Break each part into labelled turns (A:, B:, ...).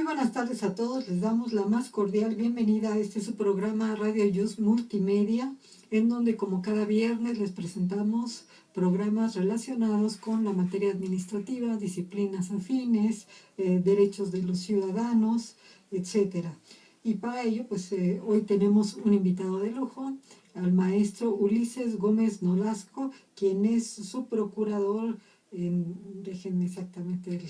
A: buenas tardes a todos, les damos la más cordial bienvenida a este su programa Radio Yus Multimedia, en donde como cada viernes les presentamos programas relacionados con la materia administrativa, disciplinas afines, derechos de los ciudadanos, etcétera. Y para ello, pues hoy tenemos un invitado de lujo, al maestro Ulises Gómez Nolasco, quien es su procurador, déjenme exactamente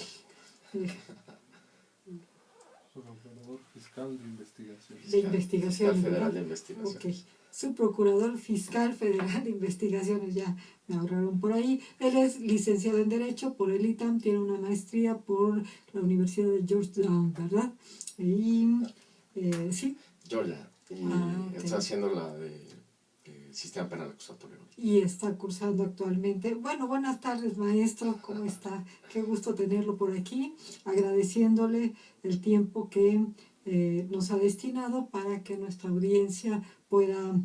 B: Procurador Fiscal de Investigación.
A: Investigación,
C: Fiscal Federal
A: ¿verdad?
C: de Investigación.
A: Ok. Su Procurador Fiscal Federal de Investigaciones, ya me ahorraron por ahí. Él es licenciado en Derecho por el ITAM, tiene una maestría por la Universidad de Georgetown, ¿verdad? Y, sí.
C: Georgia. Y
A: okay.
C: Está haciendo la de Sistema Penal Acusatorio.
A: Y está cursando actualmente. Bueno, buenas tardes, maestro, ¿cómo está? Qué gusto tenerlo por aquí, agradeciéndole el tiempo que nos ha destinado para que nuestra audiencia pueda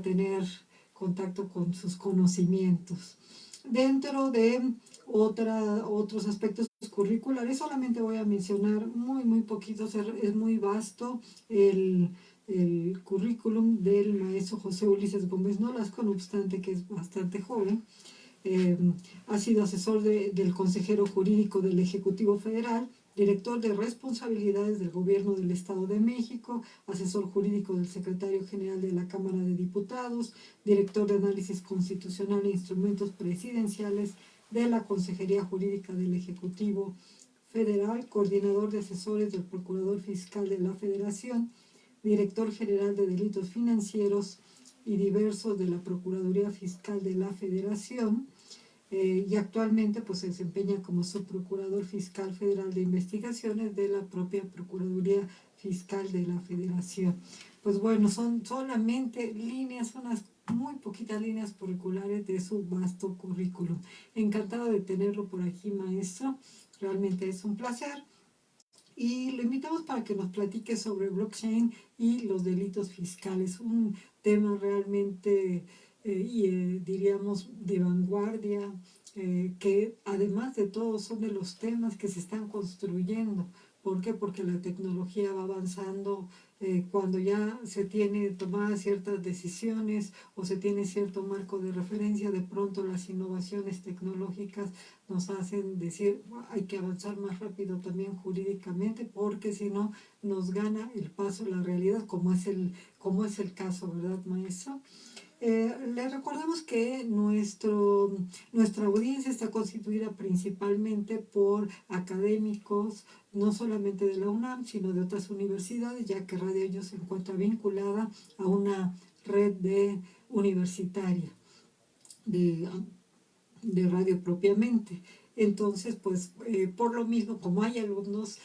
A: tener contacto con sus conocimientos. Dentro de otros aspectos curriculares, solamente voy a mencionar muy poquitos, es muy vasto el currículum del maestro José Ulises Gómez Nolasco, no obstante que es bastante joven. Ha sido asesor del consejero jurídico del Ejecutivo Federal, director de responsabilidades del Gobierno del Estado de México, asesor jurídico del secretario general de la Cámara de Diputados, director de análisis constitucional e instrumentos presidenciales de la Consejería Jurídica del Ejecutivo Federal, coordinador de asesores del Procurador Fiscal de la Federación, director general de delitos financieros y diversos de la Procuraduría Fiscal de la Federación, y actualmente pues se desempeña como subprocurador fiscal federal de investigaciones de la propia Procuraduría Fiscal de la Federación. Pues bueno, son solamente líneas, unas muy poquitas líneas curriculares de su vasto currículum. Encantado de tenerlo por aquí, maestro, realmente es un placer. Y lo invitamos para que nos platique sobre blockchain y los delitos fiscales, un tema realmente, diríamos, de vanguardia, que además de todo son de los temas que se están construyendo. ¿Por qué? Porque la tecnología va avanzando. Cuando ya se tiene tomadas ciertas decisiones o se tiene cierto marco de referencia, de pronto las innovaciones tecnológicas nos hacen decir hay que avanzar más rápido también jurídicamente, porque si no nos gana el paso la realidad, como es el caso, ¿verdad, maestro? Les recordamos que nuestra audiencia está constituida principalmente por académicos, no solamente de la UNAM, sino de otras universidades, ya que Radio Ellos se encuentra vinculada a una red universitaria de radio propiamente. Entonces, pues, por lo mismo, como hay alumnos,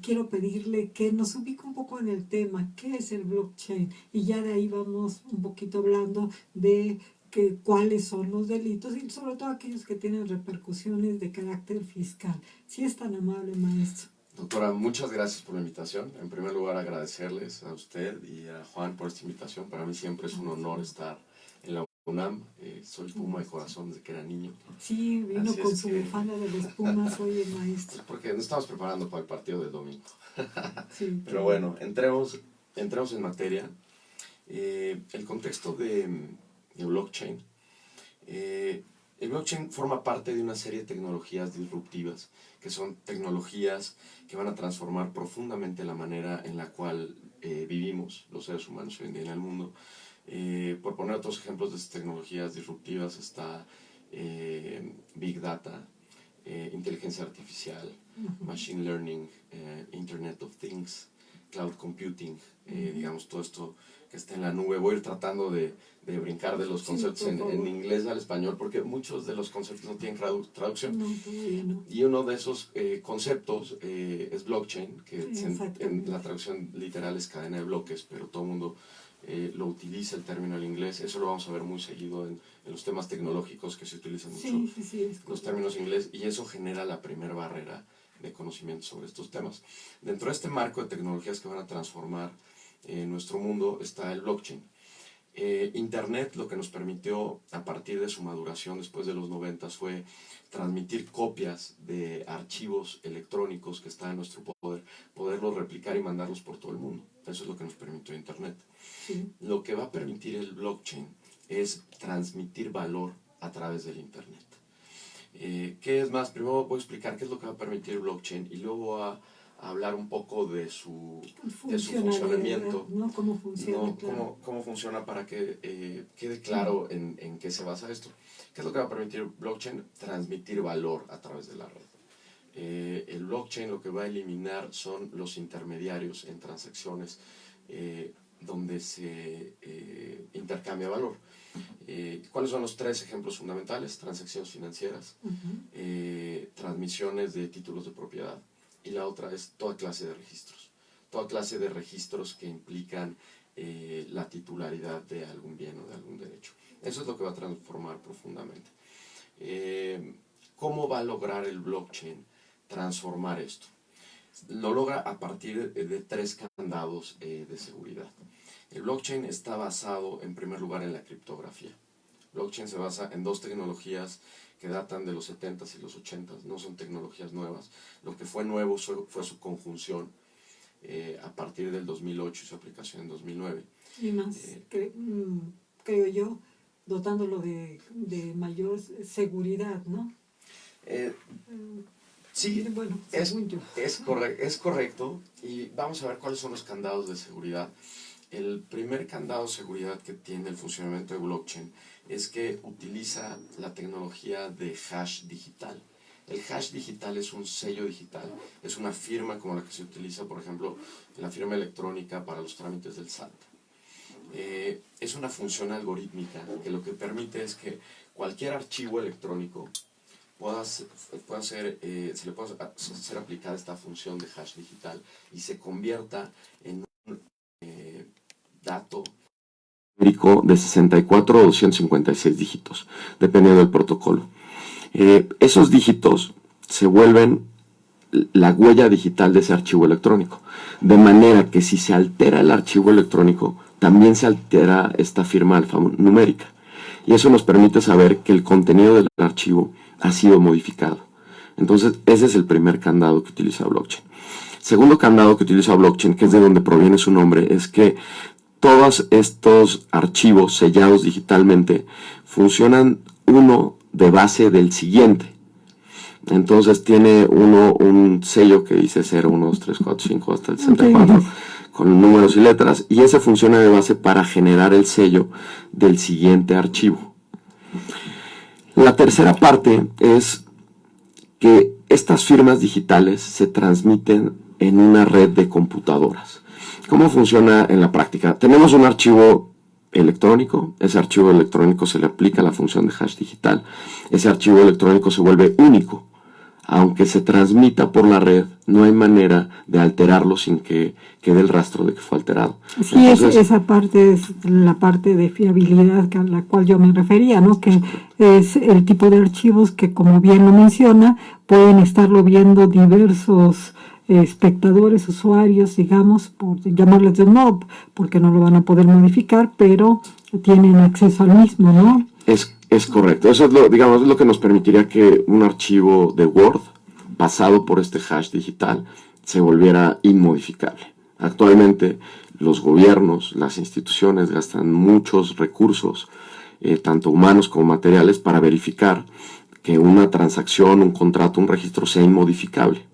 A: quiero pedirle que nos ubique un poco en el tema, ¿qué es el blockchain? Y ya de ahí vamos un poquito hablando de cuáles son los delitos y sobre todo aquellos que tienen repercusiones de carácter fiscal. Si es tan amable, maestro.
C: Doctora, muchas gracias por la invitación. En primer lugar, agradecerles a usted y a Juan por esta invitación. Para mí siempre es un honor estar en la UNAM. Soy Puma de corazón desde que era niño.
A: Sí, vino así con su bufanda de los Pumas hoy el maestro.
C: Porque nos estamos preparando para el partido del domingo.
A: Sí,
C: pero bueno, entremos en materia. El contexto de blockchain. El blockchain forma parte de una serie de tecnologías disruptivas, que son tecnologías que van a transformar profundamente la manera en la cual vivimos los seres humanos hoy en día en el mundo. Por poner otros ejemplos de estas tecnologías disruptivas está Big Data, inteligencia artificial, Machine Learning, Internet of Things, Cloud Computing, digamos todo esto que está en la nube. Voy a ir tratando de brincar de los conceptos en inglés al español, porque muchos de los conceptos no tienen traducción.
A: No.
C: Y uno de esos conceptos es blockchain, que en la traducción literal es cadena de bloques, pero todo el mundo lo utiliza el término en inglés. Eso lo vamos a ver muy seguido en los temas tecnológicos, que se utilizan mucho los términos en inglés, y eso genera la primera barrera de conocimiento sobre estos temas. Dentro de este marco de tecnologías que van a transformar nuestro mundo está el blockchain. Internet lo que nos permitió, a partir de su maduración después de los 90, fue transmitir copias de archivos electrónicos que están en nuestro poder, poderlos replicar y mandarlos por todo el mundo. Eso es lo que nos permitió Internet.
A: Sí.
C: Lo que va a permitir el blockchain es transmitir valor a través del Internet. ¿Qué es más? Primero voy a explicar qué es lo que va a permitir el blockchain y luego voy a hablar un poco de su funcionamiento,
A: ¿no? ¿Cómo funciona?
C: ¿no?
A: Claro.
C: Cómo funciona para que quede claro en qué se basa esto. ¿Qué es lo que va a permitir el blockchain? Transmitir valor a través de la red. El blockchain lo que va a eliminar son los intermediarios en transacciones donde se intercambia valor. ¿Cuáles son los tres ejemplos fundamentales? Transacciones financieras, transmisiones de títulos de propiedad, y la otra es toda clase de registros. Toda clase de registros que implican la titularidad de algún bien o de algún derecho. Eso es lo que va a transformar profundamente. ¿Cómo va a lograr el blockchain transformar esto? Lo logra a partir de tres candados de seguridad. El blockchain está basado en primer lugar en la criptografía. El blockchain se basa en dos tecnologías que datan de los 70s y los 80s, no son tecnologías nuevas. Lo que fue nuevo fue su conjunción a partir del 2008 y su aplicación en 2009.
A: Y más, creo yo, dotándolo de mayor seguridad, ¿no?
C: Sí,
A: bueno,
C: es correcto, y vamos a ver cuáles son los candados de seguridad. El primer candado de seguridad que tiene el funcionamiento de blockchain es que utiliza la tecnología de hash digital. El hash digital es un sello digital, es una firma como la que se utiliza, por ejemplo, en la firma electrónica para los trámites del SAT. Es una función algorítmica que lo que permite es que cualquier archivo electrónico se le pueda ser aplicada esta función de hash digital y se convierta en un dato numérico de 64 o 256 dígitos, dependiendo del protocolo. Esos dígitos se vuelven la huella digital de ese archivo electrónico, de manera que si se altera el archivo electrónico, también se altera esta firma alfanumérica. Y eso nos permite saber que el contenido del archivo ha sido modificado. Entonces, ese es el primer candado que utiliza blockchain. Segundo candado que utiliza blockchain, que es de donde proviene su nombre, es que todos estos archivos sellados digitalmente funcionan uno de base del siguiente. Entonces tiene uno un sello que dice 0, 1, 2, 3, 4, 5 hasta el 64 con números y letras, y ese funciona de base para generar el sello del siguiente archivo. La tercera parte es que estas firmas digitales se transmiten en una red de computadoras. ¿Cómo funciona en la práctica? Tenemos un archivo electrónico, ese archivo electrónico se le aplica la función de hash digital, ese archivo electrónico se vuelve único. Aunque se transmita por la red, no hay manera de alterarlo sin que quede el rastro de que fue alterado.
A: Sí, entonces, esa parte es la parte de fiabilidad a la cual yo me refería, ¿no? Que es el tipo de archivos que, como bien lo menciona, pueden estarlo viendo diversos espectadores, usuarios, digamos, por llamarles de mob, porque no lo van a poder modificar, pero tienen acceso al mismo, ¿no?
C: Es correcto. Eso es lo que nos permitiría que un archivo de Word pasado por este hash digital se volviera inmodificable. Actualmente los gobiernos, las instituciones gastan muchos recursos, tanto humanos como materiales, para verificar que una transacción, un contrato, un registro sea inmodificable.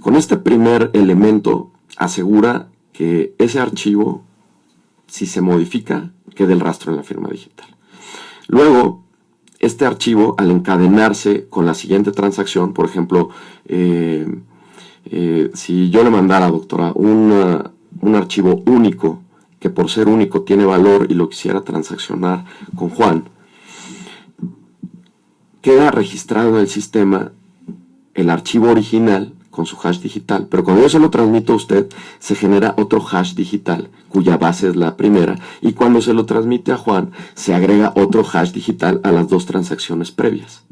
C: Con este primer elemento asegura que ese archivo, si se modifica, quede el rastro en la firma digital. Luego, este archivo, al encadenarse con la siguiente transacción, por ejemplo, si yo le mandara, doctora, un archivo único, que por ser único tiene valor y lo quisiera transaccionar con Juan, queda registrado en el sistema el archivo original con su hash digital, pero cuando yo se lo transmito a usted, se genera otro hash digital, cuya base es la primera, y cuando se lo transmite a Juan, se agrega otro hash digital a las dos transacciones previas.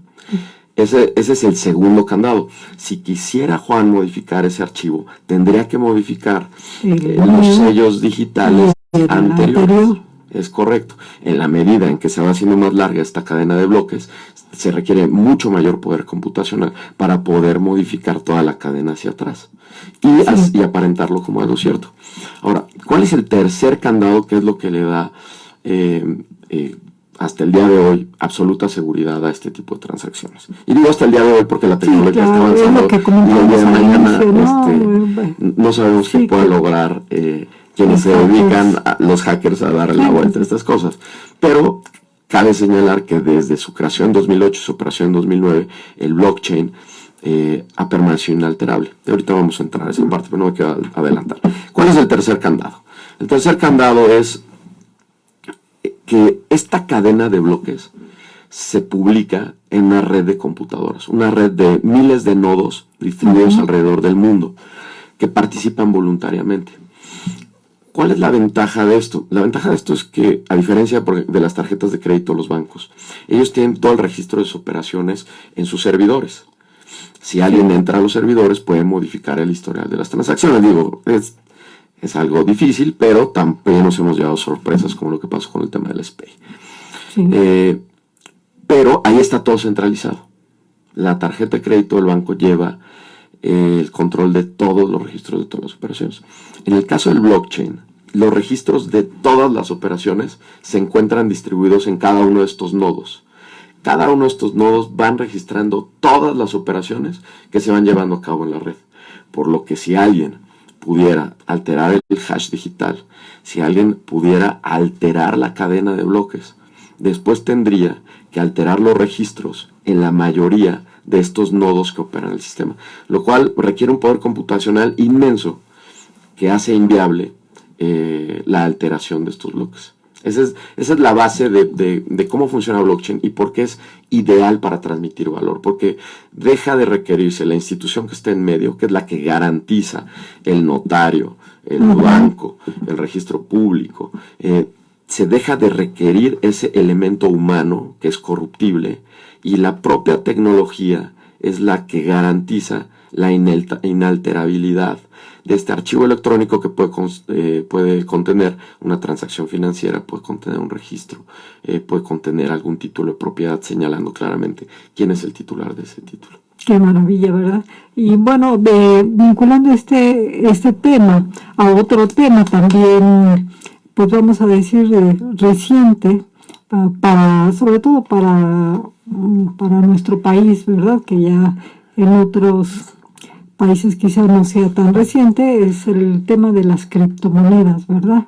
C: Ese es el segundo candado. Si quisiera Juan modificar ese archivo, tendría que modificar los sellos digitales anteriores.
D: es correcto. En la medida en que se va haciendo más larga esta cadena de bloques, se requiere mucho mayor poder computacional para poder modificar toda la cadena hacia atrás y aparentarlo como algo cierto. Ahora, ¿cuál es el tercer candado? ¿Qué es lo que le da hasta el día de hoy absoluta seguridad a este tipo de transacciones? Y digo hasta el día de hoy porque la tecnología está avanzando y el día de mañana no sabemos qué puede lograr quienes se dedican, los hackers, a darle la vuelta a estas cosas. Pero cabe señalar que desde su creación en 2008 y su operación en 2009, el blockchain ha permanecido inalterable. Y ahorita vamos a entrar a esa parte, pero no me quiero adelantar. ¿Cuál es el tercer candado? El tercer candado es que esta cadena de bloques se publica en una red de computadoras, una red de miles de nodos distribuidos alrededor del mundo que participan voluntariamente. ¿Cuál es la ventaja de esto? La ventaja de esto es que, a diferencia de las tarjetas de crédito, los bancos, ellos tienen todo el registro de sus operaciones en sus servidores. Si alguien entra a los servidores, puede modificar el historial de las transacciones. Digo, es algo difícil, pero también nos hemos llevado sorpresas como lo que pasó con el tema del SPAY. Pero ahí está todo centralizado. La tarjeta de crédito del banco lleva el control de todos los registros de todas las operaciones. En el caso del blockchain, los registros de todas las operaciones se encuentran distribuidos en cada uno de estos nodos. Cada uno de estos nodos van registrando todas las operaciones que se van llevando a cabo en la red. Por lo que si alguien pudiera alterar el hash digital, si alguien pudiera alterar la cadena de bloques, después tendría que alterar los registros en la mayoría de estos nodos que operan el sistema, lo cual requiere un poder computacional inmenso que hace inviable la alteración de estos bloques. Esa es la base de cómo funciona blockchain y por qué es ideal para transmitir valor, porque deja de requerirse la institución que está en medio, que es la que garantiza el notario, el banco, el registro público. Se deja de requerir ese elemento humano que es corruptible y la propia tecnología es la que garantiza la inalterabilidad de este archivo electrónico que puede contener una transacción financiera, puede contener un registro, puede contener algún título de propiedad señalando claramente quién es el titular de ese título.
A: Qué maravilla, ¿verdad? Y bueno, vinculando este tema a otro tema también, pues vamos a decir reciente, sobre todo para nuestro país, ¿verdad? Que ya en otros países quizá no sea tan reciente, es el tema de las criptomonedas, ¿verdad?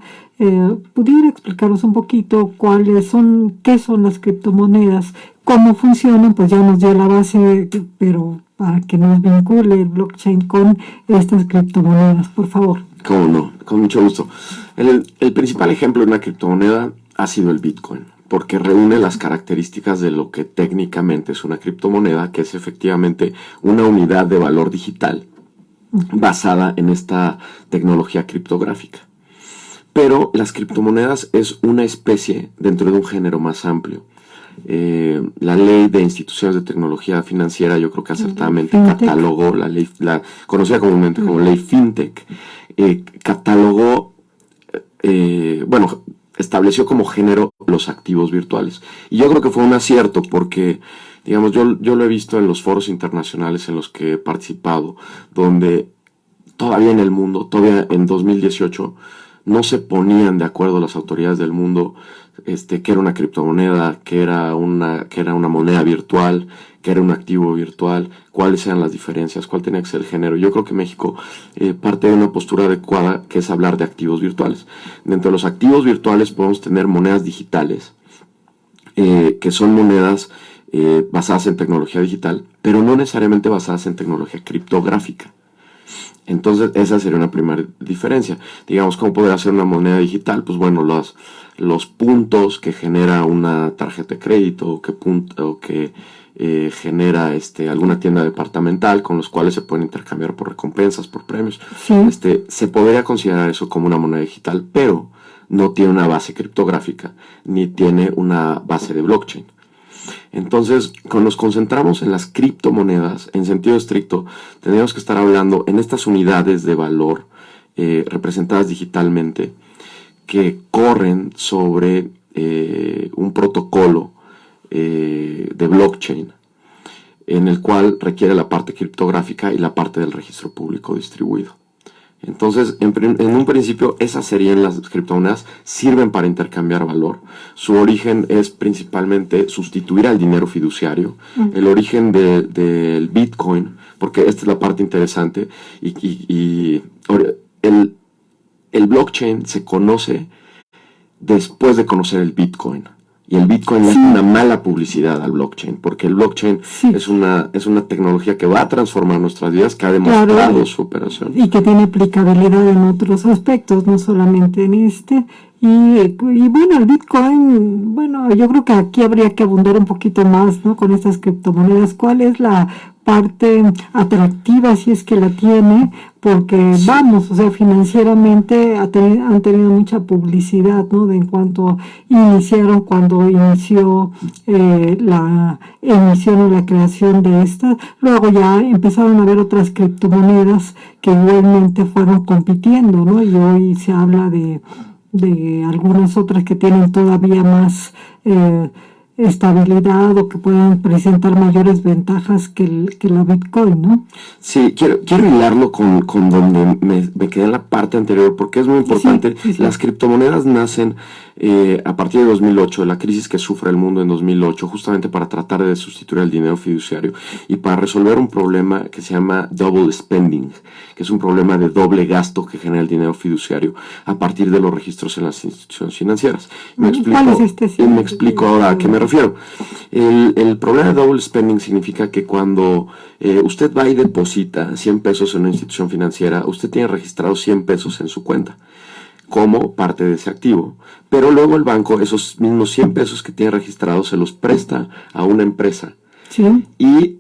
A: ¿Pudiera explicarnos un poquito qué son las criptomonedas, cómo funcionan? Pues ya nos dio la base, pero para que nos vincule el blockchain con estas criptomonedas, por favor.
D: ¿Cómo no? Con mucho gusto. El principal ejemplo de una criptomoneda ha sido el Bitcoin, porque reúne las características de lo que técnicamente es una criptomoneda, que es efectivamente una unidad de valor digital basada en esta tecnología criptográfica. Pero las criptomonedas es una especie dentro de un género más amplio. La ley de instituciones de tecnología financiera, yo creo que acertadamente catalogó la conocida comúnmente como ley FinTech, catalogó, estableció como género los activos virtuales. Y yo creo que fue un acierto porque, digamos, yo lo he visto en los foros internacionales en los que he participado, donde todavía en el mundo, todavía en 2018, no se ponían de acuerdo las autoridades del mundo que era una criptomoneda, que era una moneda virtual, que era un activo virtual, cuáles eran las diferencias, cuál tenía que ser el género. Yo creo que México parte de una postura adecuada, que es hablar de activos virtuales. Dentro de los activos virtuales podemos tener monedas digitales, que son monedas basadas en tecnología digital, pero no necesariamente basadas en tecnología criptográfica. Entonces, esa sería una primera diferencia. Digamos, ¿cómo poder hacer una moneda digital? Pues bueno, los puntos que genera una tarjeta de crédito o que genera alguna tienda departamental con los cuales se pueden intercambiar por recompensas, por premios.
A: Sí.
D: Se podría considerar eso como una moneda digital, pero no tiene una base criptográfica ni tiene una base de blockchain. Entonces, cuando nos concentramos en las criptomonedas, en sentido estricto, tenemos que estar hablando en estas unidades de valor representadas digitalmente, que corren sobre un protocolo de blockchain, en el cual requiere la parte criptográfica y la parte del registro público distribuido. Entonces, en un principio, esas serían las criptomonedas, sirven para intercambiar valor. Su origen es principalmente sustituir al dinero fiduciario. El origen del Bitcoin, porque esta es la parte interesante, el blockchain se conoce después de conocer el Bitcoin. Y el Bitcoin es una mala publicidad al blockchain, porque el blockchain es una tecnología que va a transformar nuestras vidas, que ha demostrado su operación.
A: Y que tiene aplicabilidad en otros aspectos, no solamente en este. Y bueno, el Bitcoin, bueno, yo creo que aquí habría que abundar un poquito más, ¿no? Con estas criptomonedas. ¿Cuál es la parte atractiva, si es que la tiene? Porque vamos, o sea, financieramente han tenido mucha publicidad, ¿no? De en cuanto iniciaron, cuando inició la emisión o la creación de estas. Luego ya empezaron a haber otras criptomonedas que igualmente fueron compitiendo, ¿no? Y hoy se habla de algunas otras que tienen todavía más estabilidad o que pueden presentar mayores ventajas que la Bitcoin, ¿no?
D: Sí, quiero hilarlo con donde me quedé en la parte anterior, porque es muy importante.
A: Sí.
D: Las criptomonedas nacen a partir de 2008, la crisis que sufre el mundo en 2008, justamente para tratar de sustituir el dinero fiduciario y para resolver un problema que se llama double spending, que es un problema de doble gasto que genera el dinero fiduciario a partir de los registros en las instituciones financieras. Me explico ahora a qué me refiero. El problema de double spending significa que cuando usted va y deposita 100 pesos en una institución financiera, usted tiene registrados 100 pesos en su cuenta como parte de ese activo, pero luego el banco esos mismos 100 pesos que tiene registrados se los presta a una empresa y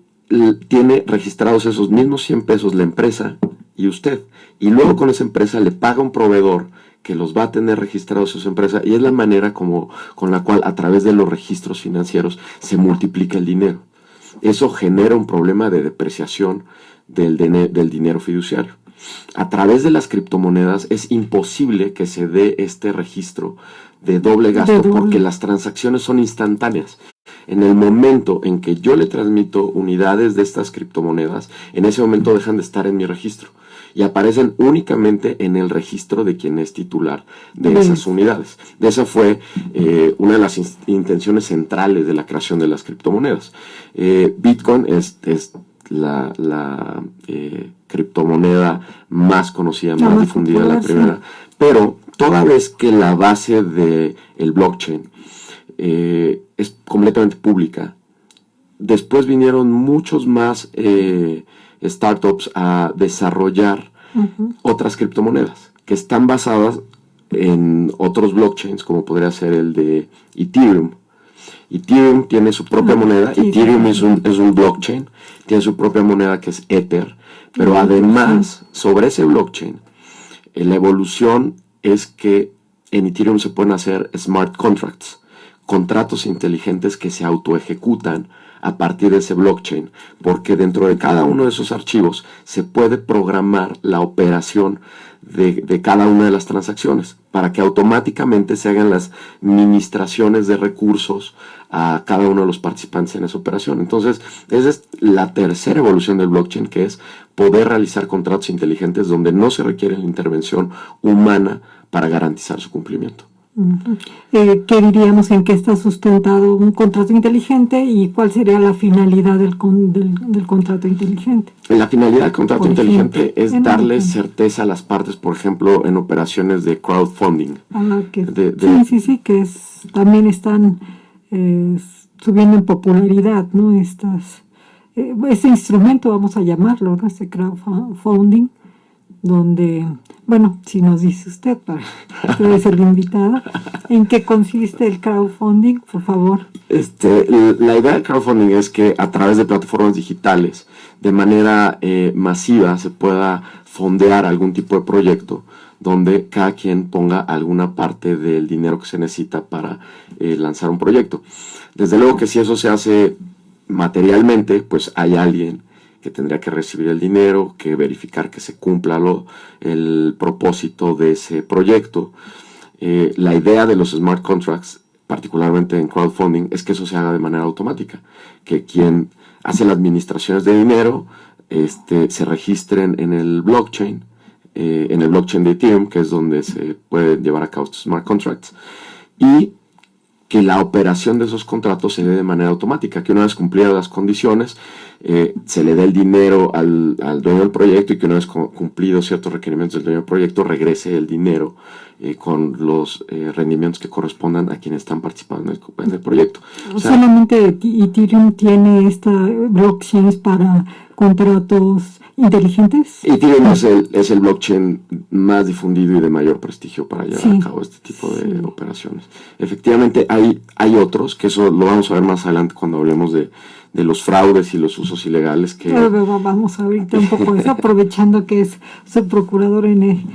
D: tiene registrados esos mismos 100 pesos la empresa y usted, y luego con esa empresa le paga un proveedor que los va a tener registrados en su empresa, y es la manera con la cual a través de los registros financieros se multiplica el dinero. Eso genera un problema de depreciación del dinero fiduciario. A través de las criptomonedas es imposible que se dé este registro de doble gasto porque las transacciones son instantáneas. En el momento en que yo le transmito unidades de estas criptomonedas, en ese momento dejan de estar en mi registro y aparecen únicamente en el registro de quien es titular de esas unidades. Esa fue una de las intenciones centrales de la creación de las criptomonedas. Bitcoin es la criptomoneda más conocida, más difundida, la primera, pero toda vez que la base del blockchain es completamente pública, después vinieron muchos más startups a desarrollar otras criptomonedas que están basadas en otros blockchains, como podría ser el de Ethereum. Ethereum tiene su propia moneda. Ethereum es un blockchain, tiene su propia moneda que es Ether, pero además sobre ese blockchain la evolución es que en Ethereum se pueden hacer smart contracts, contratos inteligentes que se autoejecutan a partir de ese blockchain, porque dentro de cada uno de esos archivos se puede programar la operación de cada una de las transacciones para que automáticamente se hagan las administraciones de recursos a cada uno de los participantes en esa operación. Entonces, esa es la tercera evolución del blockchain, que es poder realizar contratos inteligentes donde no se requiere la intervención humana para garantizar su cumplimiento.
A: ¿Qué diríamos en qué está sustentado un contrato inteligente y cuál sería la finalidad del contrato inteligente?
D: La finalidad del contrato inteligente es darle certeza a las partes, por ejemplo, en operaciones de crowdfunding.
A: Que también están subiendo en popularidad, ¿no? Este instrumento, vamos a llamarlo, ¿no? Este crowdfunding, donde, bueno, si nos dice usted, debe ser la invitada, ¿en qué consiste el crowdfunding, por favor?
D: La idea del crowdfunding es que a través de plataformas digitales, de manera masiva, se pueda fondear algún tipo de proyecto donde cada quien ponga alguna parte del dinero que se necesita para lanzar un proyecto. Desde luego que si eso se hace materialmente, pues hay alguien que tendría que recibir el dinero, que verificar que se cumpla el propósito de ese proyecto. La idea de los smart contracts, particularmente en crowdfunding, es que eso se haga de manera automática, que quien hace las administraciones de dinero se registren en el blockchain de Ethereum, que es donde se pueden llevar a cabo estos smart contracts, y que la operación de esos contratos se dé de manera automática, que una vez cumplidas las condiciones, se le dé el dinero al dueño del proyecto, y que una vez cumplidos ciertos requerimientos del dueño del proyecto, regrese el dinero con los rendimientos que correspondan a quienes están participando en el proyecto. O sea,
A: solamente Ethereum tiene esta blockchain para contratos inteligentes.
D: Ethereum es el blockchain más difundido y de mayor prestigio para llevar a cabo este tipo de operaciones. Efectivamente, hay otros, que eso lo vamos a ver más adelante cuando hablemos de los fraudes y los usos ilegales.
A: Vamos ahorita un poco eso, aprovechando que es su procurador en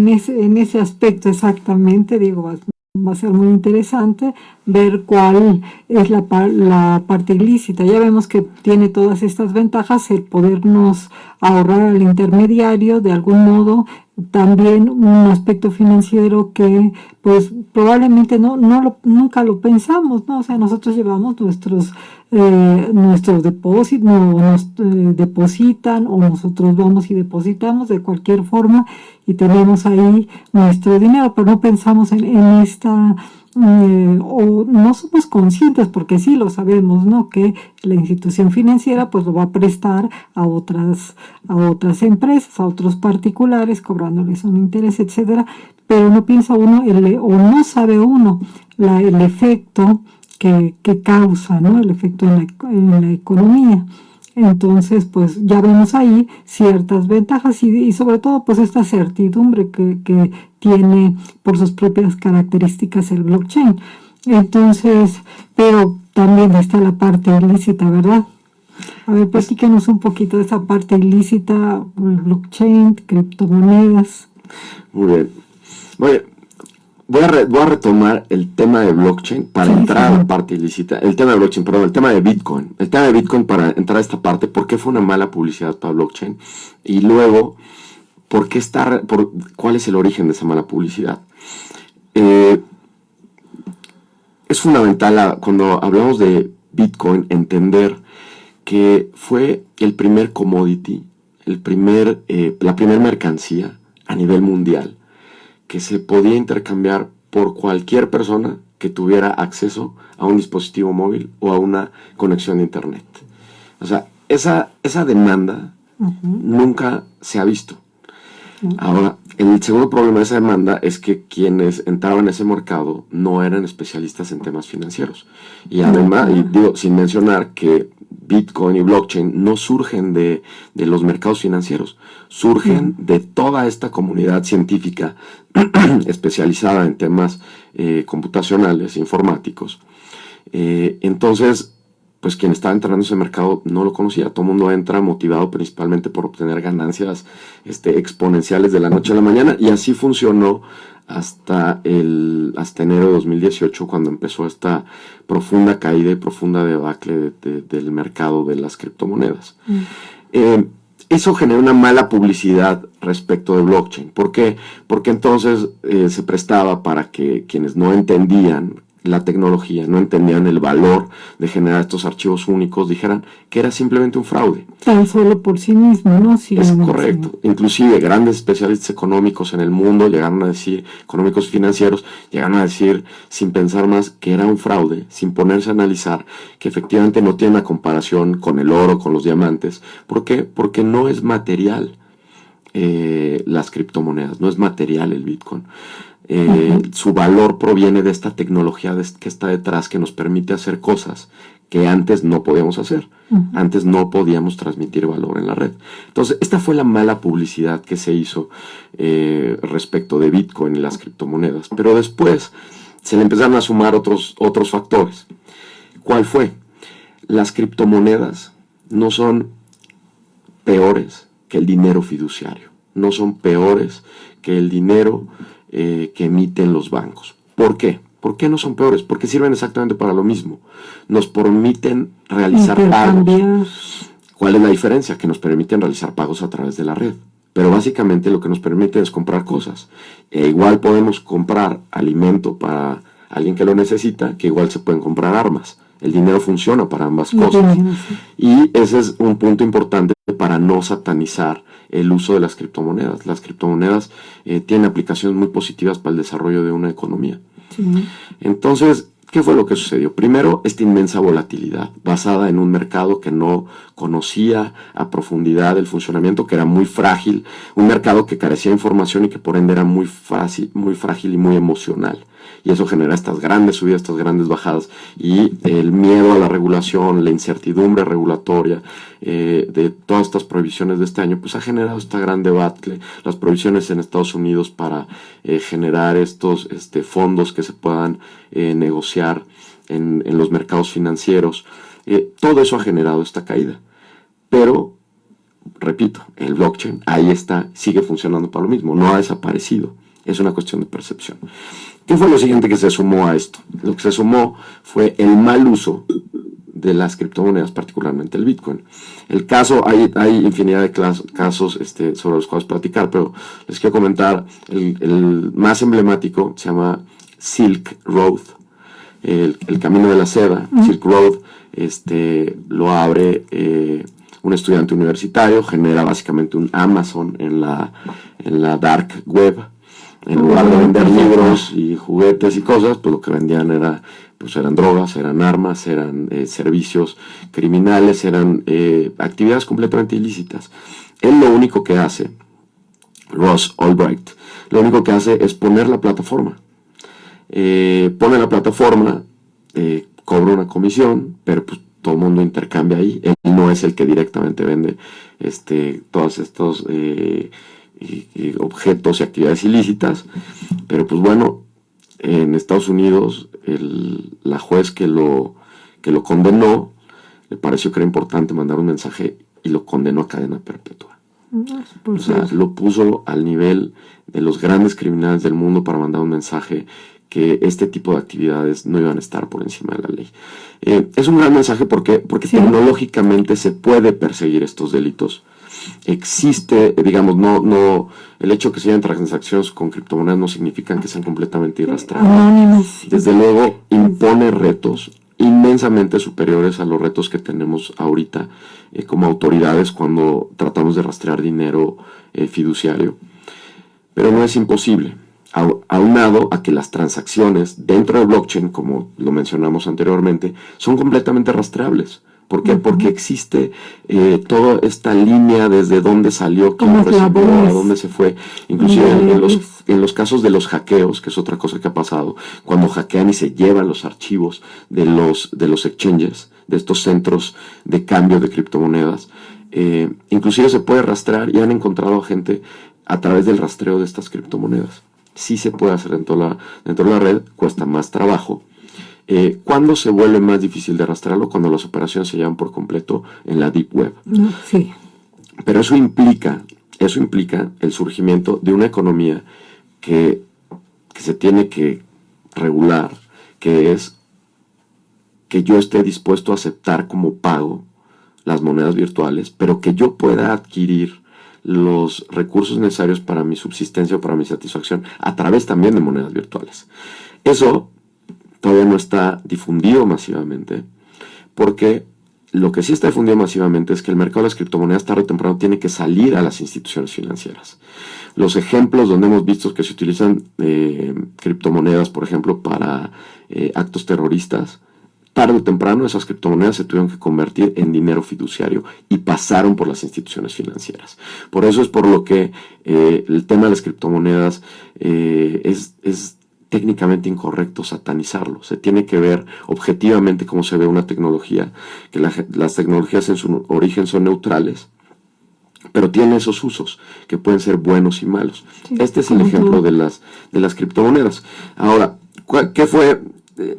A: ese aspecto exactamente. Digo, va a ser muy interesante ver cuál es la parte ilícita. Ya vemos que tiene todas estas ventajas, el podernos ahorrar al intermediario de algún modo, también un aspecto financiero que pues probablemente nunca lo pensamos, ¿no? O sea, nosotros llevamos nuestros depósitos, nos depositan, o nosotros vamos y depositamos de cualquier forma y tenemos ahí nuestro dinero, pero no pensamos en esta o no somos conscientes, porque sí lo sabemos, ¿no? Que la institución financiera pues lo va a prestar a otras empresas, a otros particulares, cobrándoles un interés, etcétera, pero no piensa uno o no sabe uno el efecto que causa, ¿no? El efecto en la economía. Entonces, pues ya vemos ahí ciertas ventajas y sobre todo pues esta certidumbre que tiene por sus propias características el blockchain. Entonces, pero también está la parte ilícita, ¿verdad? A ver, platícanos un poquito de esa parte ilícita, el blockchain, criptomonedas.
D: Muy bien. Voy a retomar el tema de blockchain para entrar a la parte ilícita. El tema de Bitcoin. El tema de Bitcoin para entrar a esta parte, ¿por qué fue una mala publicidad para blockchain? Y luego, ¿cuál es el origen de esa mala publicidad? Es fundamental cuando hablamos de Bitcoin entender que fue el primer commodity, la primera mercancía a nivel mundial que se podía intercambiar por cualquier persona que tuviera acceso a un dispositivo móvil o a una conexión de internet. O sea, esa demanda nunca se ha visto. Ahora, el segundo problema de esa demanda es que quienes entraban en ese mercado no eran especialistas en temas financieros. Y además, sin mencionar que Bitcoin y blockchain no surgen de los mercados financieros, surgen de toda esta comunidad científica especializada en temas computacionales, informáticos. Entonces, pues quien estaba entrando en ese mercado no lo conocía. Todo el mundo entra motivado principalmente por obtener ganancias exponenciales de la noche a la mañana, y así funcionó hasta enero de 2018, cuando empezó esta profunda caída y profunda debacle del mercado de las criptomonedas. Eso generó una mala publicidad respecto de blockchain. ¿Por qué? Porque entonces se prestaba para que quienes no entendían la tecnología, no entendían el valor de generar estos archivos únicos, dijeran que era simplemente un fraude.
A: Tan solo por sí mismo, ¿no? Sí,
D: es correcto. Inclusive grandes especialistas económicos en el mundo llegaron a decir, económicos y financieros, llegaron a decir, sin pensar más, que era un fraude, sin ponerse a analizar que efectivamente no tiene una comparación con el oro, con los diamantes. ¿Por qué? Porque no es material las criptomonedas, no es material el Bitcoin. Su valor proviene de esta tecnología que está detrás, que nos permite hacer cosas que antes no podíamos hacer. Antes no podíamos transmitir valor en la red. Entonces, esta fue la mala publicidad que se hizo respecto de Bitcoin y las criptomonedas. Pero después se le empezaron a sumar otros factores. ¿Cuál fue? Las criptomonedas no son peores que el dinero fiduciario. No son peores que el dinero que emiten los bancos. ¿Por qué? ¿Por qué no son peores? Porque sirven exactamente para lo mismo. Nos permiten realizar pagos. ¿Cuál es la diferencia? Que nos permiten realizar pagos a través de la red. pero básicamente lo que nos permite es comprar cosas. E igual podemos comprar alimento para alguien que lo necesita, que igual se pueden comprar armas. El dinero funciona para ambas cosas. Y ese es un punto importante para no satanizar el uso de las criptomonedas. Las criptomonedas tienen aplicaciones muy positivas para el desarrollo de una economía.
A: Sí.
D: Entonces, ¿qué fue lo que sucedió? Primero, esta inmensa volatilidad basada en un mercado que no conocía a profundidad el funcionamiento, que era muy frágil, un mercado que carecía de información y que por ende era muy frágil y muy emocional. Y eso genera estas grandes subidas, estas grandes bajadas, y el miedo a la regulación, la incertidumbre regulatoria de todas estas prohibiciones de este año, pues ha generado esta gran debate. Las prohibiciones en Estados Unidos para generar estos fondos que se puedan negociar en los mercados financieros, todo eso ha generado esta caída. Pero, repito, el blockchain ahí está, sigue funcionando para lo mismo, no ha desaparecido. Es una cuestión de percepción. ¿Qué fue lo siguiente que se sumó a esto? Lo que se sumó fue el mal uso de las criptomonedas, particularmente el Bitcoin. El caso, hay infinidad de casos sobre los cuales platicar, pero les quiero comentar, el más emblemático se llama Silk Road, el camino de la seda. Silk Road lo abre un estudiante universitario, genera básicamente un Amazon en la dark web. En lugar de vender libros y juguetes y cosas, pues lo que vendían eran drogas, eran armas, eran servicios criminales, eran actividades completamente ilícitas. Él lo único que hace, Ross Ulbricht, lo único que hace es poner la plataforma. Pone la plataforma, cobra una comisión, pero pues todo el mundo intercambia ahí. Él no es el que directamente vende todos estos y objetos y actividades ilícitas, pero pues bueno, en Estados Unidos la juez que lo condenó le pareció que era importante mandar un mensaje y lo condenó a cadena perpetua. O sea, lo puso al nivel de los grandes criminales del mundo para mandar un mensaje que este tipo de actividades no iban a estar por encima de la ley. Es un gran mensaje porque sí, tecnológicamente se puede perseguir estos delitos. Existe, digamos, no el hecho de que se hayan transacciones con criptomonedas no significa que sean completamente irrastreables. Desde luego impone retos inmensamente superiores a los retos que tenemos ahorita como autoridades cuando tratamos de rastrear dinero fiduciario, pero no es imposible, aunado a que las transacciones dentro del blockchain, como lo mencionamos anteriormente, son completamente rastreables. ¿Por qué? Porque existe toda esta línea desde dónde salió, quién recibió, a dónde se fue. Inclusive en los casos de los hackeos, que es otra cosa que ha pasado, cuando hackean y se llevan los archivos de los exchanges, de estos centros de cambio de criptomonedas, inclusive se puede rastrear y han encontrado a gente a través del rastreo de estas criptomonedas. Sí se puede hacer dentro de la red, cuesta más trabajo. ¿Cuándo se vuelve más difícil de rastrearlo? Cuando las operaciones se llevan por completo en la Deep Web.
A: Sí.
D: Pero eso implica el surgimiento de una economía que se tiene que regular, que es que yo esté dispuesto a aceptar como pago las monedas virtuales, pero que yo pueda adquirir los recursos necesarios para mi subsistencia o para mi satisfacción a través también de monedas virtuales. Eso todavía no está difundido masivamente, porque lo que sí está difundido masivamente es que el mercado de las criptomonedas tarde o temprano tiene que salir a las instituciones financieras. Los ejemplos donde hemos visto que se utilizan criptomonedas, por ejemplo, para actos terroristas, tarde o temprano esas criptomonedas se tuvieron que convertir en dinero fiduciario y pasaron por las instituciones financieras. Por eso es por lo que el tema de las criptomonedas es técnicamente incorrecto satanizarlo. Se tiene que ver objetivamente cómo se ve una tecnología, que las tecnologías en su origen son neutrales, pero tienen esos usos que pueden ser buenos y malos. Sí, este es el ejemplo de las criptomonedas. Ahora, ¿qué fue?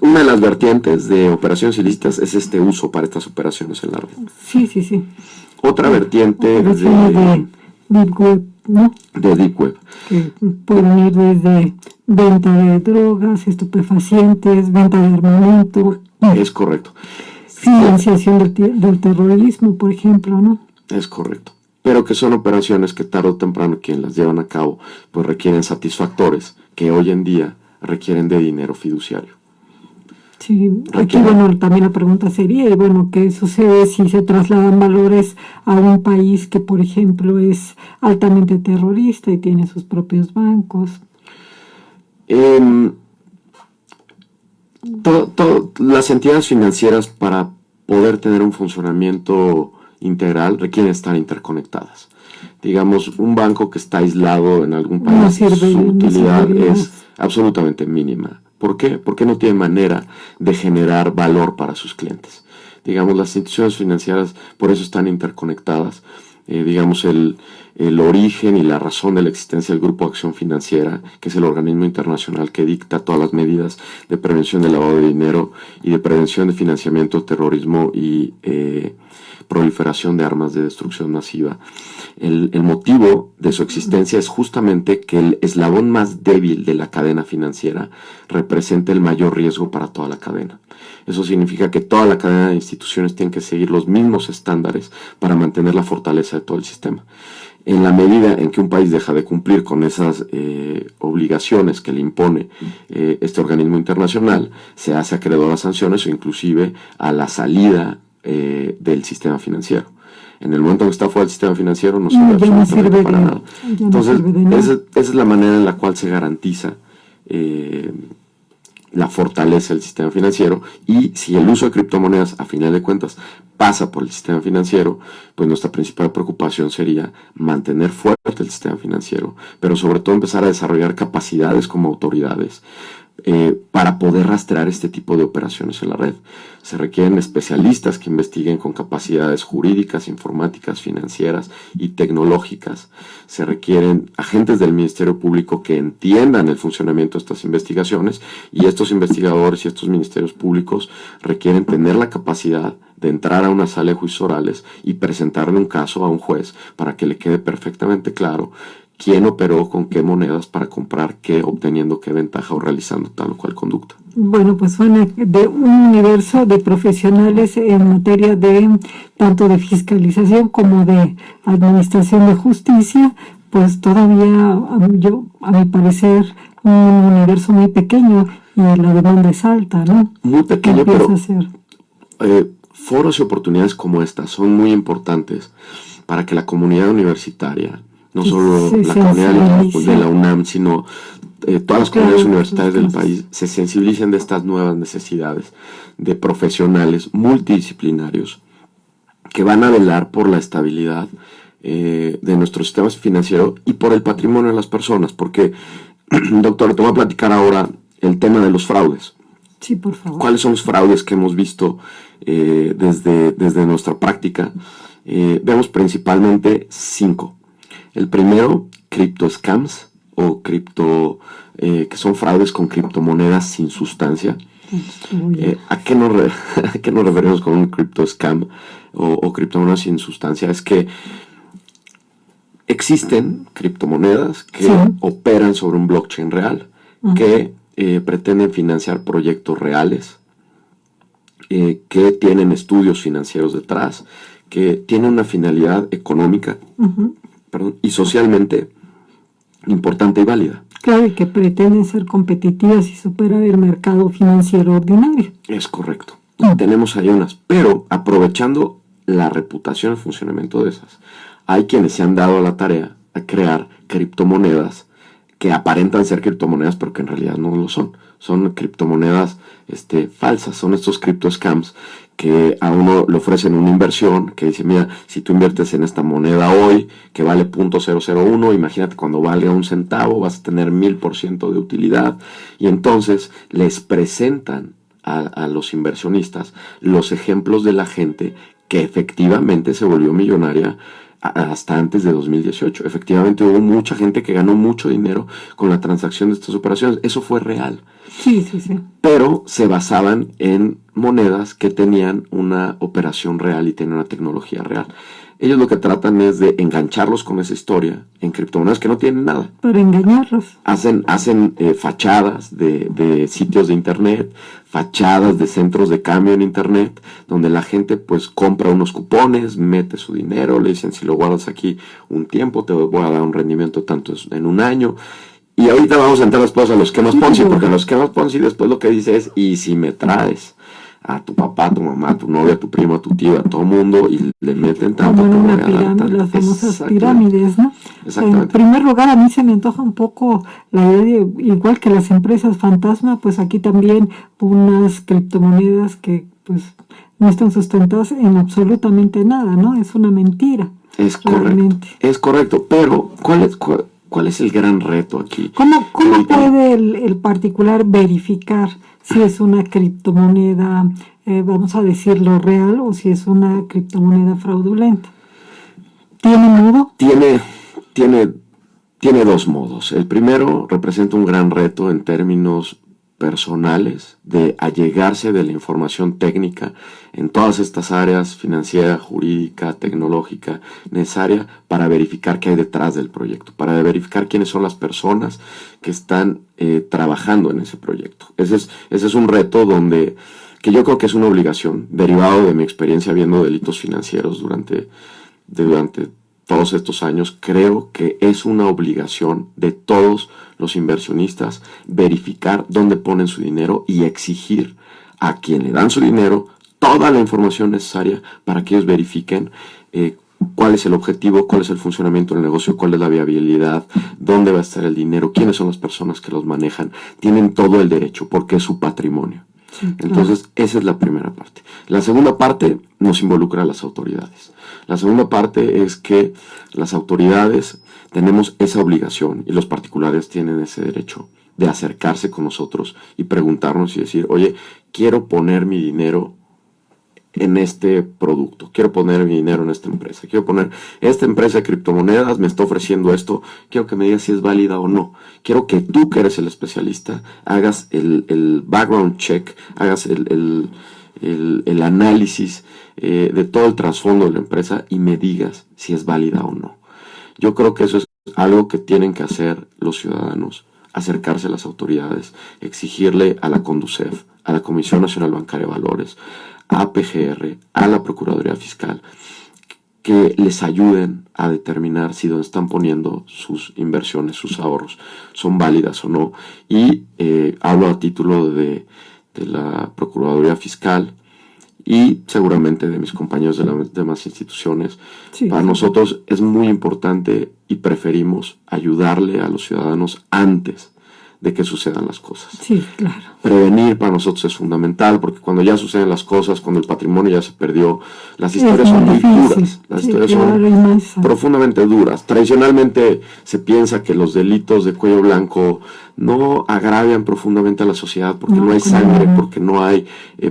D: Una de las vertientes de operaciones ilícitas es este uso para estas operaciones en la red.
A: Sí.
D: Otra vertiente
A: de Deep Web, ¿no?
D: De Deep Web.
A: Que pueden ir desde venta de drogas, estupefacientes, venta de armamento.
D: Es correcto.
A: Financiación del terrorismo, por ejemplo, ¿no?
D: Es correcto. pero que son operaciones que tarde o temprano quienes las llevan a cabo pues requieren satisfactores que hoy en día requieren de dinero fiduciario.
A: Sí, aquí bueno, también la pregunta sería, y bueno, ¿qué sucede si se trasladan valores a un país que, por ejemplo, es altamente terrorista y tiene sus propios bancos?
D: Las entidades financieras, para poder tener un funcionamiento integral, requieren estar interconectadas. Digamos, un banco que está aislado en algún país, su utilidad es absolutamente mínima. ¿Por qué? Porque no tiene manera de generar valor para sus clientes. Digamos, las instituciones financieras por eso están interconectadas. Digamos, el origen y la razón de la existencia del Grupo de Acción Financiera, que es el organismo internacional que dicta todas las medidas de prevención del lavado de dinero y de prevención de financiamiento de terrorismo y proliferación de armas de destrucción masiva. El motivo de su existencia es justamente que el eslabón más débil de la cadena financiera representa el mayor riesgo para toda la cadena. Eso significa que toda la cadena de instituciones tiene que seguir los mismos estándares para mantener la fortaleza de todo el sistema. En la medida en que un país deja de cumplir con esas obligaciones que le impone este organismo internacional, se hace acreedor a sanciones o inclusive a la salida del sistema financiero. En el momento en que está fuera del sistema financiero no sirve absolutamente para nada. Entonces, esa es la manera en la cual se garantiza la fortaleza del sistema financiero, y si el uso de criptomonedas a final de cuentas pasa por el sistema financiero, pues nuestra principal preocupación sería mantener fuerte el sistema financiero, pero sobre todo empezar a desarrollar capacidades como autoridades para poder rastrear este tipo de operaciones en la red. Se requieren especialistas que investiguen con capacidades jurídicas, informáticas, financieras y tecnológicas. Se requieren agentes del Ministerio Público que entiendan el funcionamiento de estas investigaciones, y estos investigadores y estos ministerios públicos requieren tener la capacidad de entrar a una sala de juicios orales y presentarle un caso a un juez para que le quede perfectamente claro quién operó con qué monedas para comprar qué, obteniendo qué ventaja o realizando tal o cual conducta.
A: Bueno, pues suena de un universo de profesionales en materia de tanto de fiscalización como de administración de justicia, pues todavía a mi parecer un universo muy pequeño y la demanda es alta, ¿no?
D: Muy pequeño, pero foros y oportunidades como esta son muy importantes para que la comunidad universitaria, no solo la comunidad de la UNAM, sino todas las comunidades universitarias del país, se sensibilicen de estas nuevas necesidades de profesionales multidisciplinarios que van a velar por la estabilidad de nuestro sistema financiero y por el patrimonio de las personas. Porque, doctor, te voy a platicar ahora el tema de los fraudes.
A: Sí, por favor.
D: ¿Cuáles son los fraudes que hemos visto desde nuestra práctica? Vemos principalmente 5. El primero, cripto scams o que son fraudes con criptomonedas sin sustancia. ¿A qué nos referimos con un cripto scam o criptomonedas sin sustancia? Es que existen criptomonedas que operan sobre un blockchain real, que pretenden financiar proyectos reales, que tienen estudios financieros detrás, que tienen una finalidad económica y socialmente importante y válida.
A: Claro, y que pretenden ser competitivas y superar el mercado financiero ordinario.
D: Es correcto. Tenemos ahí unas, pero aprovechando la reputación y el funcionamiento de esas, hay quienes se han dado a la tarea a crear criptomonedas que aparentan ser criptomonedas, pero que en realidad no lo son. Son criptomonedas falsas, son estos crypto scams que a uno le ofrecen una inversión que dice, mira, si tú inviertes en esta moneda hoy, que vale 0.001, imagínate cuando valga un centavo, vas a tener 1000% de utilidad. Y entonces les presentan a los inversionistas los ejemplos de la gente que efectivamente se volvió millonaria hasta antes de 2018. Efectivamente hubo mucha gente que ganó mucho dinero con la transacción de estas operaciones. Eso fue real.
A: Sí.
D: Pero se basaban en monedas que tenían una operación real y tenían una tecnología real. ellos lo que tratan es de engancharlos con esa historia en criptomonedas que no tienen nada.
A: Para engañarlos.
D: Hacen fachadas de sitios de internet, fachadas de centros de cambio en internet, donde la gente pues compra unos cupones, mete su dinero, le dicen si lo guardas aquí un tiempo te voy a dar un rendimiento tanto en un año. Y ahorita vamos a entrar después a los esquemas Ponzi, porque los esquemas Ponzi después lo que dice es, y si me traes a tu papá, a tu mamá, a tu novia, a tu primo, a tu tío, a todo mundo, y le meten tanto.
A: Como en una pirámide, las famosas pirámides, ¿no?
D: Exactamente.
A: En primer lugar, a mí se me antoja un poco la idea de, igual que las empresas fantasma, pues aquí también unas criptomonedas que pues no están sustentadas en absolutamente nada, ¿no? Es una mentira.
D: Es correcto.
A: Realmente.
D: Es correcto, pero ¿cuál es el gran reto aquí?
A: ¿Cómo puede el particular verificar si es una criptomoneda, vamos a decirlo, real o si es una criptomoneda fraudulenta? ¿Tiene modo?
D: Tiene dos modos. El primero representa un gran reto en términos personales de allegarse de la información técnica en todas estas áreas financiera, jurídica, tecnológica necesaria para verificar qué hay detrás del proyecto, para verificar quiénes son las personas que están trabajando en ese proyecto. Ese es un reto que yo creo que es una obligación, derivado de mi experiencia viendo delitos financieros durante todos estos años. Creo que es una obligación de todos los inversionistas verificar dónde ponen su dinero y exigir a quien le dan su dinero toda la información necesaria para que ellos verifiquen cuál es el objetivo, cuál es el funcionamiento del negocio, cuál es la viabilidad, dónde va a estar el dinero, quiénes son las personas que los manejan. Tienen todo el derecho porque es su patrimonio. Entonces, esa es la primera parte. La segunda parte nos involucra a las autoridades. La segunda parte es que las autoridades tenemos esa obligación y los particulares tienen ese derecho de acercarse con nosotros y preguntarnos y decir, oye, quiero poner mi dinero en este producto, quiero poner mi dinero en esta empresa, quiero poner esta empresa de criptomonedas, me está ofreciendo esto, quiero que me digas si es válida o no, quiero que tú que eres el especialista hagas el background check, hagas el análisis de todo el trasfondo de la empresa y me digas si es válida o no. Yo creo que eso es algo que tienen que hacer los ciudadanos, acercarse a las autoridades, exigirle a la CONDUCEF, a la Comisión Nacional Bancaria de Valores, a PGR, a la Procuraduría Fiscal, que les ayuden a determinar si donde están poniendo sus inversiones, sus ahorros, son válidas o no. Y hablo a título de la Procuraduría Fiscal y seguramente de mis compañeros de las demás instituciones. Sí. Para nosotros es muy importante y preferimos ayudarle a los ciudadanos antes de que sucedan las cosas.
A: Sí, claro.
D: Prevenir para nosotros es fundamental, porque cuando ya suceden las cosas, cuando el patrimonio ya se perdió, las historias son muy duras. Las historias son profundamente duras. Tradicionalmente se piensa que los delitos de cuello blanco no agravian profundamente a la sociedad, porque no hay sangre, porque no hay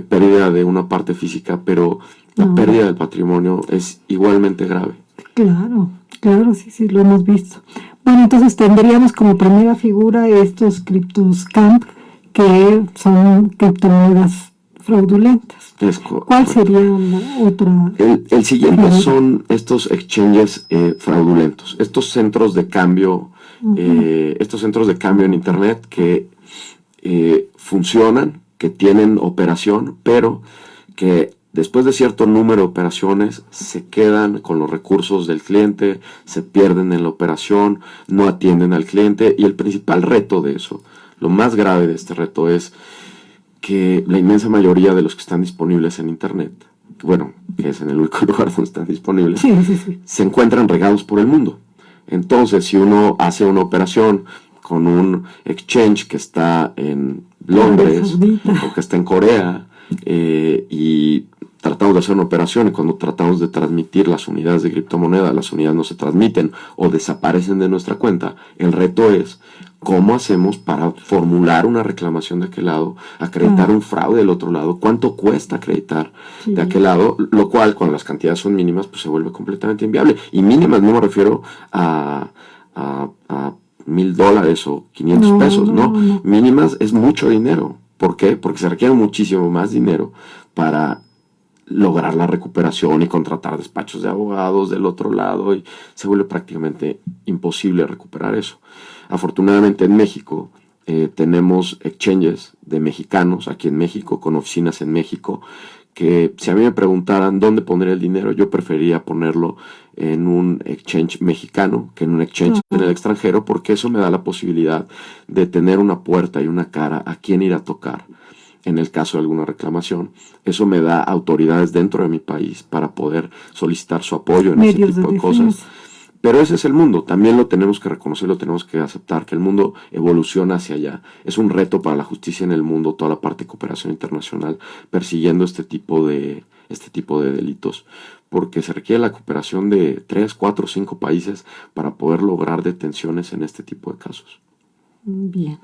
D: pérdida de una parte física, pero la pérdida del patrimonio es igualmente grave.
A: Claro, claro, sí, lo hemos visto. Bueno, entonces tendríamos como primera figura estos CryptoScam, que son criptomonedas fraudulentas. ¿Cuál sería la otra?
D: El siguiente son estos exchanges fraudulentos, estos centros de cambio, estos centros de cambio en internet que funcionan, que tienen operación, pero que después de cierto número de operaciones se quedan con los recursos del cliente, se pierden en la operación, no atienden al cliente, y el principal reto de eso, lo más grave de este reto es que la inmensa mayoría de los que están disponibles en internet, bueno, que es en el único lugar donde están disponibles, se encuentran regados por el mundo. Entonces, si uno hace una operación con un exchange que está en Londres o que está en Corea, y tratamos de hacer una operación, y cuando tratamos de transmitir las unidades de criptomoneda, las unidades no se transmiten o desaparecen de nuestra cuenta, el reto es cómo hacemos para formular una reclamación de aquel lado, acreditar un fraude del otro lado, cuánto cuesta acreditar de aquel lado, lo cual cuando las cantidades son mínimas pues se vuelve completamente inviable. Y mínimas no me refiero a $1,000 o 500 pesos, ¿no? Mínimas es mucho dinero. ¿Por qué? Porque se requiere muchísimo más dinero para lograr la recuperación y contratar despachos de abogados del otro lado, y se vuelve prácticamente imposible recuperar eso. Afortunadamente en México tenemos exchanges de mexicanos aquí en México, con oficinas en México, que si a mí me preguntaran dónde poner el dinero, yo preferiría ponerlo en un exchange mexicano que en un exchange en el extranjero, porque eso me da la posibilidad de tener una puerta y una cara a quién ir a tocar en el caso de alguna reclamación. Eso me da autoridades dentro de mi país para poder solicitar su apoyo en ese tipo de cosas. Pero ese es el mundo, también lo tenemos que reconocer, lo tenemos que aceptar, que el mundo evoluciona hacia allá. Es un reto para la justicia en el mundo, toda la parte de cooperación internacional, persiguiendo este tipo de delitos, porque se requiere la cooperación de 3, 4, 5 países para poder lograr detenciones en este tipo de casos.
A: Bien.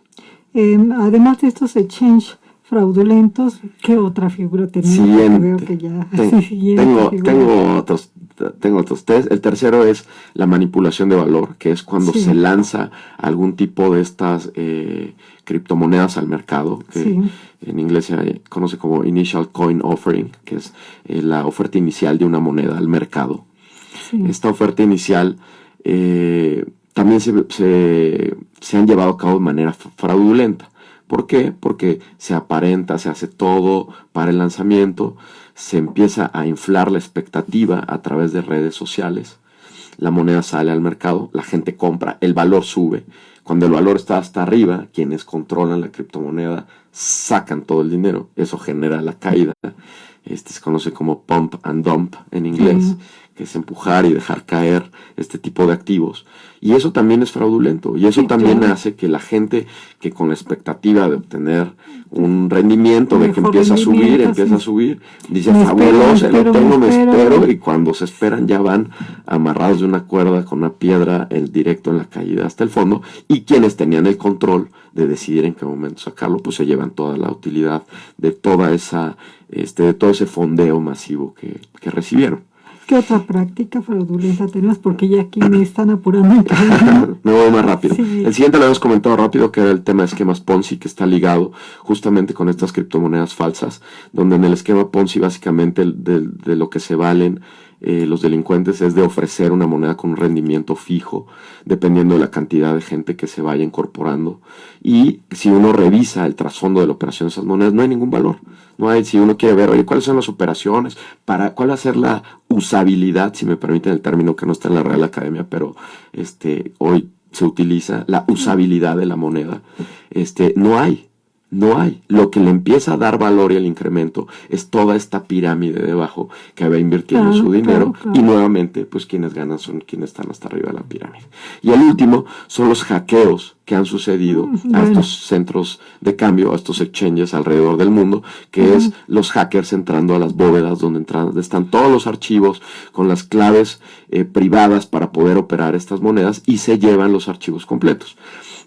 A: Además de estos exchanges fraudulentos, ¿qué otra figura tenemos?
D: Siguiente.
A: Veo que ya...
D: Tengo otros tres. El tercero es la manipulación de valor, que es cuando se lanza algún tipo de estas criptomonedas al mercado, que en inglés se conoce como Initial Coin Offering, que es la oferta inicial de una moneda al mercado. Sí. Esta oferta inicial también se han llevado a cabo de manera fraudulenta. ¿Por qué? Porque se aparenta, se hace todo para el lanzamiento, se empieza a inflar la expectativa a través de redes sociales, la moneda sale al mercado, la gente compra, el valor sube. Cuando el valor está hasta arriba, quienes controlan la criptomoneda sacan todo el dinero. Eso genera la caída. Se conoce como pump and dump en inglés, que es empujar y dejar caer este tipo de activos. Y eso también es fraudulento. Y eso también hace que la gente que con la expectativa de obtener un rendimiento, de que empieza a subir, dice, fabuloso, lo tengo, me espero, y cuando se esperan ya van amarrados de una cuerda con una piedra directo en la caída hasta el fondo, y quienes tenían el control de decidir en qué momento sacarlo, pues se llevan toda la utilidad de toda esa, de todo ese fondeo masivo que recibieron.
A: ¿Qué otra práctica fraudulenta tenemos? Porque ya aquí me están apurando.
D: Me voy más rápido.
A: Sí.
D: El siguiente lo habíamos comentado rápido, que era el tema de esquemas Ponzi, que está ligado justamente con estas criptomonedas falsas, donde en el esquema Ponzi básicamente de lo que se valen los delincuentes es de ofrecer una moneda con un rendimiento fijo, dependiendo de la cantidad de gente que se vaya incorporando. Y si uno revisa el trasfondo de la operación de esas monedas, no hay ningún valor. No hay, si uno quiere ver, oye, ¿cuáles son las operaciones? ¿Cuál va a ser la usabilidad, si me permiten el término que no está en la Real Academia, pero hoy se utiliza la usabilidad de la moneda? No hay. Lo que le empieza a dar valor y el incremento es toda esta pirámide debajo que va invirtiendo su dinero. Y nuevamente, pues quienes ganan son quienes están hasta arriba de la pirámide. Y el último son los hackeos que han sucedido a estos centros de cambio, a estos exchanges alrededor del mundo, que es los hackers entrando a las bóvedas donde están todos los archivos con las claves privadas para poder operar estas monedas, y se llevan los archivos completos.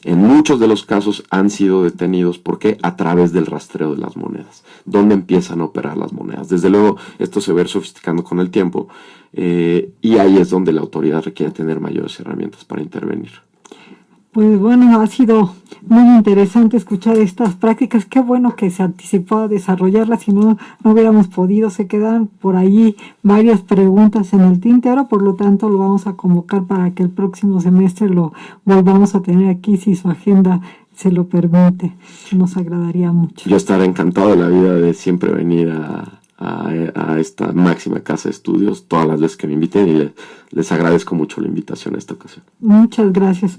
D: En muchos de los casos han sido detenidos porque a través del rastreo de las monedas, donde empiezan a operar las monedas. Desde luego, esto se va a ir sofisticando con el tiempo, y ahí es donde la autoridad requiere tener mayores herramientas para intervenir.
A: Pues bueno, ha sido muy interesante escuchar estas prácticas. Qué bueno que se anticipó a desarrollarlas, si no hubiéramos podido. Se quedan por ahí varias preguntas en el tintero, por lo tanto lo vamos a convocar para que el próximo semestre lo volvamos a tener aquí, si su agenda se lo permite. Nos agradaría mucho.
D: Yo estaré encantado de la vida de siempre venir a esta máxima casa de estudios todas las veces que me inviten, y les agradezco mucho la invitación a esta ocasión.
A: Muchas gracias.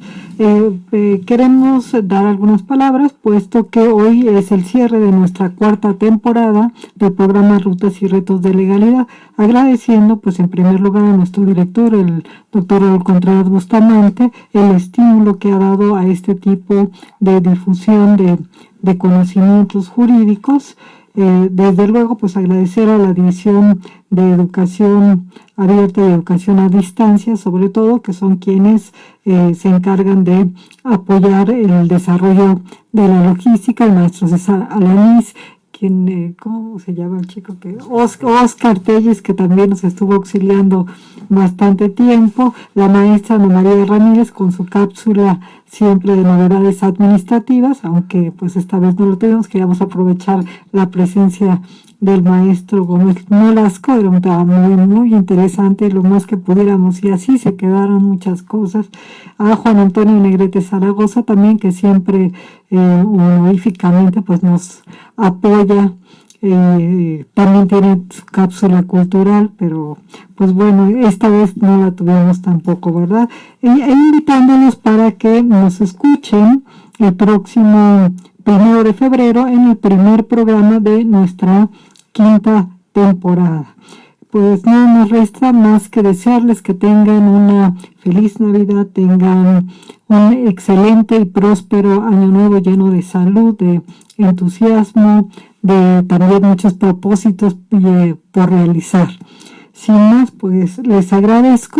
A: Queremos dar algunas palabras, puesto que hoy es el cierre de nuestra 4ª temporada del programa Rutas y Retos de Legalidad, agradeciendo pues en primer lugar a nuestro director, el doctor Raúl Contreras Bustamante, el estímulo que ha dado a este tipo de difusión de conocimientos jurídicos. Desde luego, pues agradecer a la División de Educación Abierta y Educación a Distancia, sobre todo, que son quienes se encargan de apoyar el desarrollo de la logística, el maestro César Alanís, ¿cómo se llama el chico? Oscar Telles, que también nos estuvo auxiliando bastante tiempo, la maestra Ana María Ramírez con su cápsula siempre de novedades administrativas, aunque pues esta vez no lo tenemos. Queríamos aprovechar la presencia del maestro Gómez Nolasco. Era un tema muy interesante, lo más que pudiéramos, y así se quedaron muchas cosas. A Juan Antonio Negrete Zaragoza también, que siempre honoríficamente pues nos apoya. También tiene su cápsula cultural, pero pues bueno, esta vez no la tuvimos tampoco, ¿verdad? E invitándolos para que nos escuchen el próximo 1 de febrero en el primer programa de nuestra 5ª temporada. Pues no nos resta más que desearles que tengan una feliz Navidad, tengan un excelente y próspero año nuevo lleno de salud, de entusiasmo, de también muchos propósitos por realizar. Sin más, pues les agradezco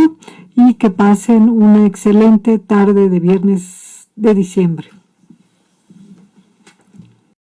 A: y que pasen una excelente tarde de viernes de diciembre.